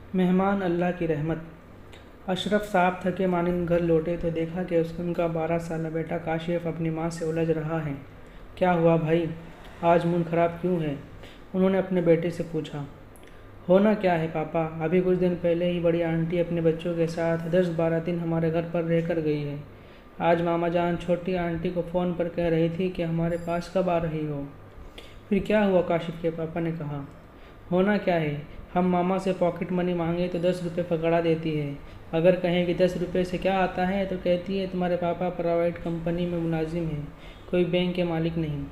मेहमान अल्लाह की रहमत। अशरफ साहब थके मानिंद घर लौटे तो देखा कि उनका 12 साला बेटा काशिफ अपनी माँ से उलझ रहा है। क्या हुआ भाई, आज मूड ख़राब क्यों है? उन्होंने अपने बेटे से पूछा। होना क्या है पापा, अभी कुछ दिन पहले ही बड़ी आंटी अपने बच्चों के साथ 10-12 दिन हमारे घर पर रहकर गई है। आज मामा जान छोटी आंटी को फ़ोन पर कह रही थी कि हमारे पास कब आ रही हो। फिर क्या हुआ? काशिफ के पापा ने कहा। होना क्या है, हम मामा से पॉकेट मनी मांगे तो 10 रुपये पकड़ा देती है। अगर कहें कि 10 रुपये से क्या आता है तो कहती है तुम्हारे पापा प्राइवेट कंपनी में मुलाजिम हैं, कोई बैंक के मालिक नहीं।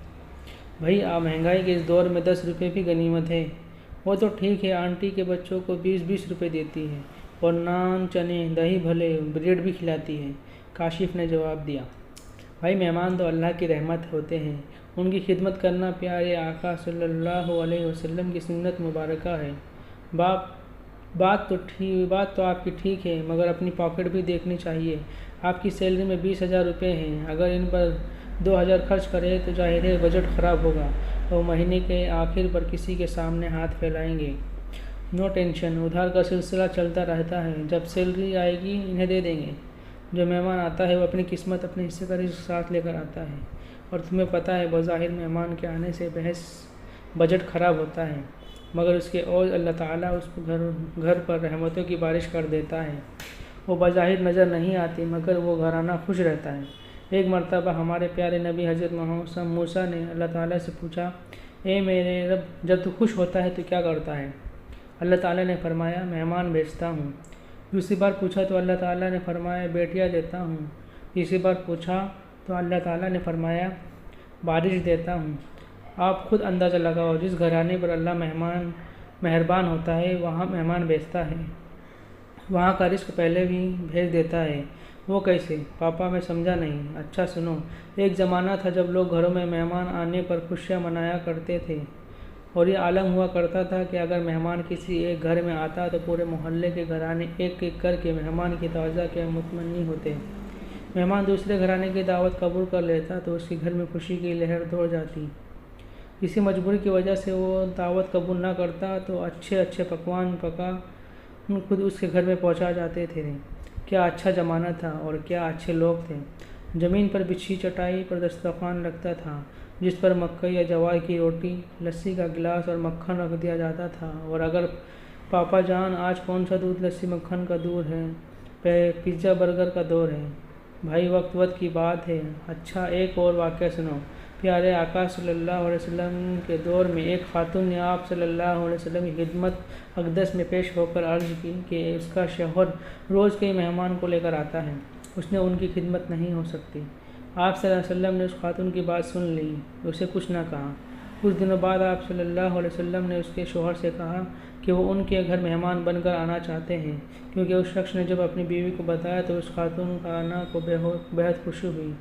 भाई महंगाई के इस दौर में 10 रुपये भी गनीमत है। वो तो ठीक है, आंटी के बच्चों को 20-20 रुपये देती है और नान चने दही भले ब्रेड भी खिलाती है। काशिफ ने जवाब दिया। भाई मेहमान तो अल्लाह की रहमत होते हैं, उनकी खिदमत करना प्यारे आका सल्लल्लाहु अलैहि वसल्लम की सुन्नत मुबारका है। बात तो आपकी ठीक है, मगर अपनी पॉकेट भी देखनी चाहिए। आपकी सैलरी में 20,000 रुपये हैं, अगर इन पर 2,000 खर्च करें तो जाहिर है बजट ख़राब होगा और महीने के आखिर पर किसी के सामने हाथ फैलाएंगे। नो टेंशन, उधार का सिलसिला चलता रहता है, जब सैलरी आएगी इन्हें दे देंगे। जो मेहमान आता है वो अपनी किस्मत अपने हिस्से का रिस्क साथ लेकर आता है, और तुम्हें पता है बज़ाहिर मेहमान के आने से बजट ख़राब होता है, मगर उसके और अल्लाह ताला उस घर पर रहमतों की बारिश कर देता है। वो बज़ाहिर नज़र नहीं आती, मगर वो घराना खुश रहता है। एक मरतबा हमारे प्यारे नबी हज़रत मोहम्मद मूसा ने अल्लाह ताला से पूछा, ए मेरे रब, जब तू खुश होता है तो क्या करता है? अल्लाह ताला ने फरमाया, मेहमान भेजता हूँ। दूसरी बार पूछा तो अल्लाह ताला ने फरमाया, बेटियाँ देता हूँ। तीसरी बार पूछा तो अल्लाह ताला ने फरमाया, बारिश देता हूँ। आप खुद अंदाज़ा लगाओ, जिस घराने पर अल्लाह मेहरबान होता है वहाँ मेहमान भेजता है, वहाँ का रिस्क पहले भी भेज देता है। वो कैसे पापा? मैं समझा नहीं। अच्छा सुनो, एक ज़माना था जब लोग घरों में मेहमान आने पर खुशियाँ मनाया करते थे, और ये आलम हुआ करता था कि अगर मेहमान किसी एक घर में आता तो पूरे मोहल्ले के घराने एक एक करके मेहमान की तवज्जो के मुतमन्नी होते। मेहमान दूसरे घराने की दावत कबूल कर लेता तो उसके घर में खुशी की लहर दौड़ जाती। किसी मजबूरी की वजह से वो दावत कबूल ना करता तो अच्छे अच्छे पकवान पका खुद उसके घर में पहुंचा जाते थे। क्या अच्छा ज़माना था और क्या अच्छे लोग थे। ज़मीन पर बिछी चटाई पर दस्तरखान लगता था, जिस पर मक्का या जवार की रोटी, लस्सी का गिलास और मक्खन रख दिया जाता था। और अगर पापा जान आज कौन सा दूध लस्सी मक्खन का दूर है, पिज़्ज़ा बर्गर का दौर है। भाई वक्त की बात है। अच्छा एक और वाक़या सुनो। प्यारे आका सल्लल्लाहु अलैहि वसल्लम के दौर में एक खातून ने आप सल्लल्लाहु अलैहि वसल्लम की खिदमत अक़दस में पेश होकर अर्ज़ की कि उसका शौहर रोज़ कई मेहमान को लेकर आता है, उसने उनकी खिदमत नहीं हो सकती। आप सल्लल्लाहु अलैहि वसल्लम ने उस खातून की बात सुन ली, उसे कुछ ना कहा। कुछ दिनों बाद आप सल्लल्लाहु अलैहि वसल्लम ने उसके शौहर से कहा कि वो उनके घर मेहमान बनकर आना चाहते हैं, क्योंकि उस शख्स ने जब अपनी बीवी को बताया तो उस खातून का आना को बेहद खुशी हुई।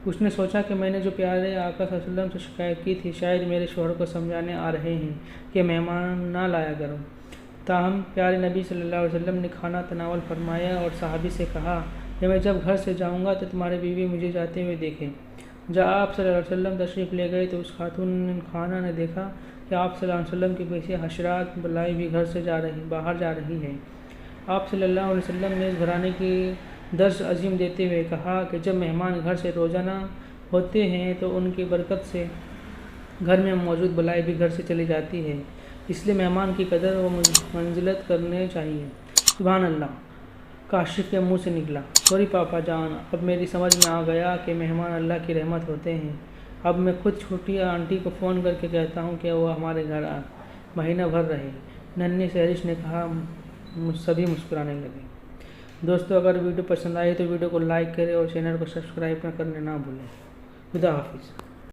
उसने सोचा कि मैंने जो प्यारे आका सल्लल्लाहु अलैहि वसल्लम से शिकायत की थी, शायद मेरे शौहर को समझाने आ रहे हैं कि मेहमान ना लाया करो। ताहम प्यारे नबी सल्लल्लाहु अलैहि वसल्लम ने खाना तनावल फरमाया और सहाबी से कहा कि मैं जब घर से जाऊंगा तो तुम्हारी बीवी मुझे जाते हुए देखे। जब आप सल्लल्लाहु अलैहि वसल्लम तशरीफ़ ले गए तो उस खातून खाना ने देखा कि आप सल्लल्लाहु अलैहि वसल्लम के पीछे हशरात बलाई भी घर से बाहर जा रही है। आप सल्लल्लाहु अलैहि वसल्लम ने इस घराने की दर्स अजीम देते हुए कहा कि जब मेहमान घर से रोज़ाना होते हैं तो उनकी बरकत से घर में मौजूद बलाई भी घर से चली जाती है, इसलिए मेहमान की कदर व मंजिलत करने चाहिए। सुभान अल्लाह, काशिफ के मुंह से निकला। सॉरी पापा जान, अब मेरी समझ में आ गया कि मेहमान अल्लाह की रहमत होते हैं। अब मैं खुद छोटी आंटी को फ़ोन करके कहता हूँ कि वो हमारे घर महीना भर रहे। नन्ही सहरिश ने कहा। सभी मुस्कुराने लगे। दोस्तों अगर वीडियो पसंद आई तो वीडियो को लाइक करें और चैनल को सब्सक्राइब करना ना भूलें। खुदा हाफिज़।